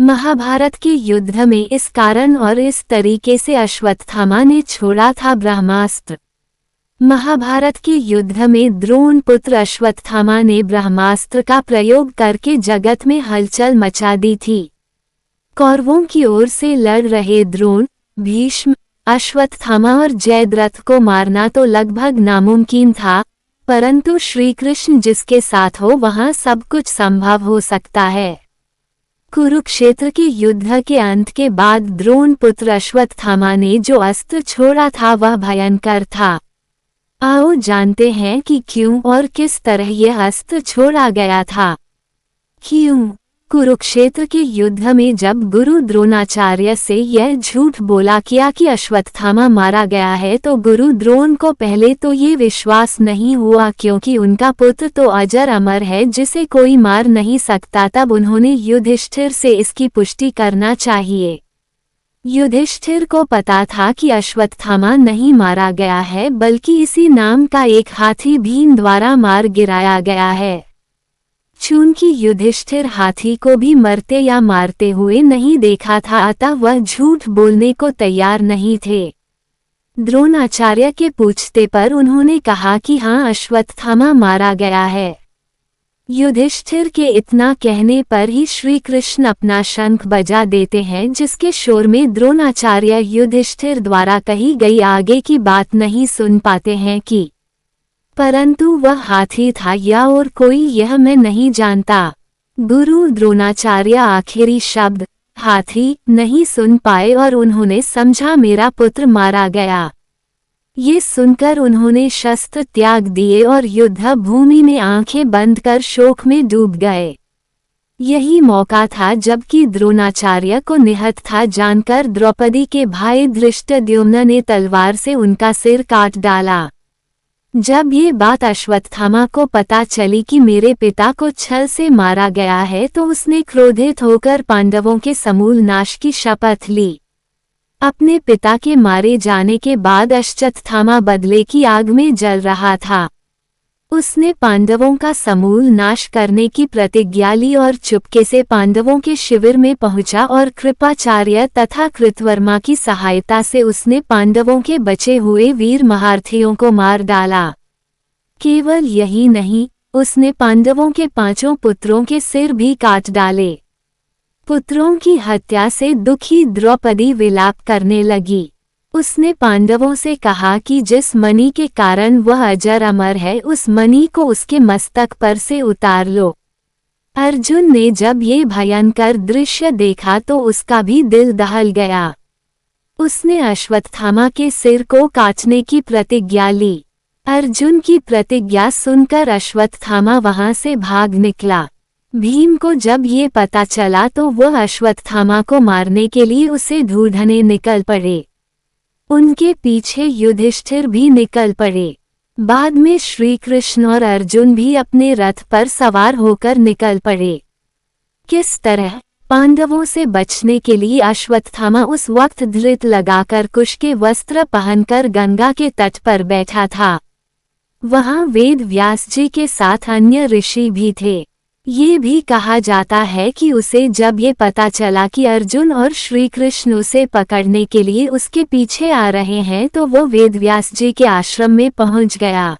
महाभारत के युद्ध में इस कारण और इस तरीके से अश्वत्थामा ने छोड़ा था ब्रह्मास्त्र। महाभारत के युद्ध में द्रोण पुत्र अश्वत्थामा ने ब्रह्मास्त्र का प्रयोग करके जगत में हलचल मचा दी थी। कौरवों की ओर से लड़ रहे द्रोण, भीष्म, अश्वत्थामा और जयद्रथ को मारना तो लगभग नामुमकिन था, परंतु श्री कृष्ण जिसके साथ हो वहां सब कुछ संभव हो सकता है। कुरुक्षेत्र के युद्ध के अंत के बाद द्रोण पुत्र अश्वत्थामा ने जो अस्त्र छोड़ा था वह भयंकर था। आओ जानते हैं कि क्यों और किस तरह यह अस्त्र छोड़ा गया था। क्यों? कुरुक्षेत्र के युद्ध में जब गुरु द्रोणाचार्य से यह झूठ बोला किया कि अश्वत्थामा मारा गया है तो गुरु द्रोण को पहले तो ये विश्वास नहीं हुआ, क्योंकि उनका पुत्र तो अजर अमर है जिसे कोई मार नहीं सकता। तब उन्होंने युधिष्ठिर से इसकी पुष्टि करना चाहिए। युधिष्ठिर को पता था कि अश्वत्थामा नहीं मारा गया है, बल्कि इसी नाम का एक हाथी भीम द्वारा मार गिराया गया है। चूंकि युधिष्ठिर हाथी को भी मरते या मारते हुए नहीं देखा था, अतः वह झूठ बोलने को तैयार नहीं थे। द्रोणाचार्य के पूछते पर उन्होंने कहा कि हाँ, अश्वत्थामा मारा गया है। युधिष्ठिर के इतना कहने पर ही श्री कृष्ण अपना शंख बजा देते हैं, जिसके शोर में द्रोणाचार्य युधिष्ठिर द्वारा कही गई आगे की बात नहीं सुन पाते हैं कि परंतु वह हाथी था या और कोई यह मैं नहीं जानता। गुरु द्रोणाचार्य आखिरी शब्द हाथी नहीं सुन पाए और उन्होंने समझा मेरा पुत्र मारा गया। ये सुनकर उन्होंने शस्त्र त्याग दिए और युद्ध भूमि में आंखें बंद कर शोक में डूब गए। यही मौका था जबकि द्रोणाचार्य को निहत था जानकर द्रौपदी के भाई धृष्टद्युम्न ने तलवार से उनका सिर काट डाला। जब ये बात अश्वत्थामा को पता चली कि मेरे पिता को छल से मारा गया है तो उसने क्रोधित होकर पांडवों के समूल नाश की शपथ ली। अपने पिता के मारे जाने के बाद अश्वत्थामा बदले की आग में जल रहा था। उसने पांडवों का समूल नाश करने की प्रतिज्ञा ली और चुपके से पांडवों के शिविर में पहुंचा और कृपाचार्य तथा कृतवर्मा की सहायता से उसने पांडवों के बचे हुए वीर महारथियों को मार डाला। केवल यही नहीं, उसने पांडवों के 5 पुत्रों के सिर भी काट डाले। पुत्रों की हत्या से दुखी द्रौपदी विलाप करने लगी। उसने पांडवों से कहा कि जिस मणि के कारण वह अजर अमर है उस मणि को उसके मस्तक पर से उतार लो। अर्जुन ने जब ये भयंकर दृश्य देखा तो उसका भी दिल दहल गया। उसने अश्वत्थामा के सिर को काटने की प्रतिज्ञा ली। अर्जुन की प्रतिज्ञा सुनकर अश्वत्थामा वहां से भाग निकला। भीम को जब ये पता चला तो वह अश्वत्थामा को मारने के लिए उसे ढूंढने निकल पड़े। उनके पीछे युधिष्ठिर भी निकल पड़े। बाद में श्री कृष्ण और अर्जुन भी अपने रथ पर सवार होकर निकल पड़े। किस तरह? पांडवों से बचने के लिए अश्वत्थामा उस वक्त धृत लगाकर कुश के वस्त्र पहनकर गंगा के तट पर बैठा था। वहां वेद व्यास जी के साथ अन्य ऋषि भी थे। ये भी कहा जाता है कि उसे जब ये पता चला कि अर्जुन और श्री कृष्ण उसे पकड़ने के लिए उसके पीछे आ रहे हैं तो वो वेदव्यास जी के आश्रम में पहुंच गया।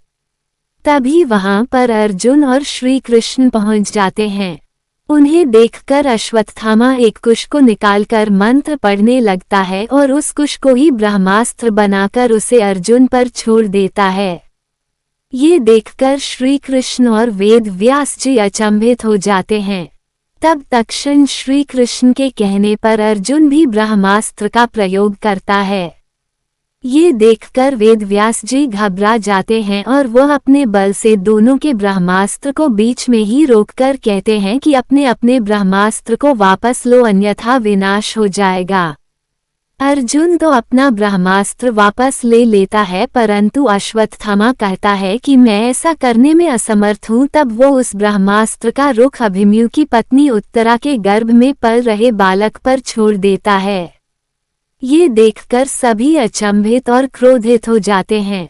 तभी वहां पर अर्जुन और श्री कृष्ण पहुंच जाते हैं। उन्हें देखकर अश्वत्थामा एक कुश को निकालकर मंत्र पढ़ने लगता है और उस कुश को ही ब्रह्मास्त्र बनाकर उसे अर्जुन पर छोड़ देता है। ये देखकर श्री कृष्ण और वेद व्यास जी अचंभित हो जाते हैं। तब तक्षण श्री कृष्ण के कहने पर अर्जुन भी ब्रह्मास्त्र का प्रयोग करता है। ये देखकर वेद व्यास जी घबरा जाते हैं और वह अपने बल से दोनों के ब्रह्मास्त्र को बीच में ही रोककर कहते हैं कि अपने अपने ब्रह्मास्त्र को वापस लो, अन्यथा विनाश हो जाएगा। अर्जुन तो अपना ब्रह्मास्त्र वापस ले लेता है, परंतु अश्वत्थामा कहता है कि मैं ऐसा करने में असमर्थ हूँ। तब वो उस ब्रह्मास्त्र का रुख अभिमन्यु की पत्नी उत्तरा के गर्भ में पल रहे बालक पर छोड़ देता है। ये देखकर सभी अचंभित और क्रोधित हो जाते हैं।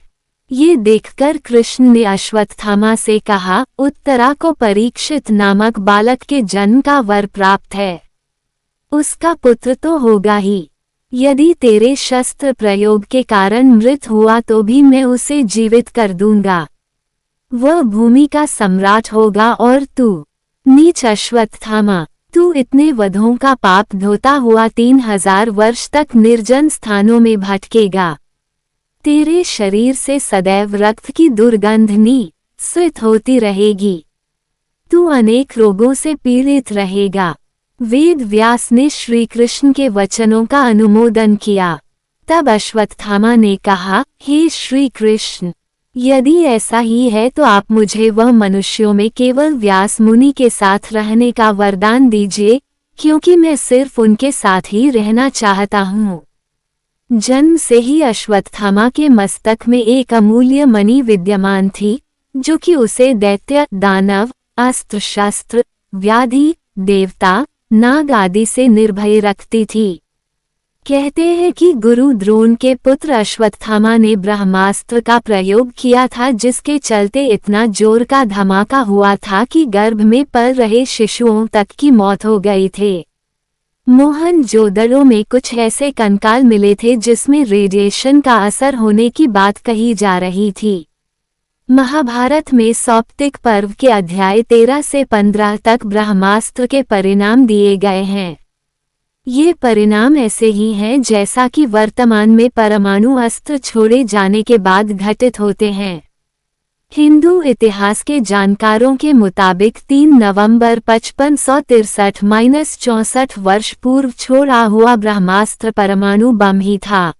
ये देखकर कृष्ण ने अश्वत्थामा से कहा, उत्तरा को परीक्षित नामक बालक के जन्म का वर प्राप्त है। उसका पुत्र तो होगा ही। यदि तेरे शस्त्र प्रयोग के कारण मृत हुआ तो भी मैं उसे जीवित कर दूंगा। वह भूमि का सम्राट होगा और तू नीच अश्वत्थामा, तू इतने वधों का पाप धोता हुआ 3000 वर्ष तक निर्जन स्थानों में भटकेगा। तेरे शरीर से सदैव रक्त की दुर्गंध निस्सित होती रहेगी। तू अनेक रोगों से पीड़ित रहेगा। वेद व्यास ने श्री कृष्ण के वचनों का अनुमोदन किया। तब अश्वत्थामा ने कहा, हे श्री कृष्ण, यदि ऐसा ही है तो आप मुझे वह मनुष्यों में केवल व्यास मुनि के साथ रहने का वरदान दीजिए, क्योंकि मैं सिर्फ उनके साथ ही रहना चाहता हूँ। जन्म से ही अश्वत्थामा के मस्तक में एक अमूल्य मणि विद्यमान थी, जो कि उसे दैत्य, दानव, अस्त्र शस्त्र, व्याधि, देवता, नाग आदि से निर्भय रखती थी। कहते हैं कि गुरु द्रोण के पुत्र अश्वत्थामा ने ब्रह्मास्त्र का प्रयोग किया था, जिसके चलते इतना जोर का धमाका हुआ था कि गर्भ में पल रहे शिशुओं तक की मौत हो गई थे। मोहनजोदड़ो में कुछ ऐसे कंकाल मिले थे जिसमें रेडिएशन का असर होने की बात कही जा रही थी। महाभारत में सौप्तिक पर्व के अध्याय 13 से 15 तक ब्रह्मास्त्र के परिणाम दिए गए हैं। ये परिणाम ऐसे ही हैं जैसा कि वर्तमान में परमाणु अस्त्र छोड़े जाने के बाद घटित होते हैं। हिंदू इतिहास के जानकारों के मुताबिक 3 नवंबर 5563 - 64 वर्ष पूर्व छोड़ा हुआ ब्रह्मास्त्र परमाणु बम ही था।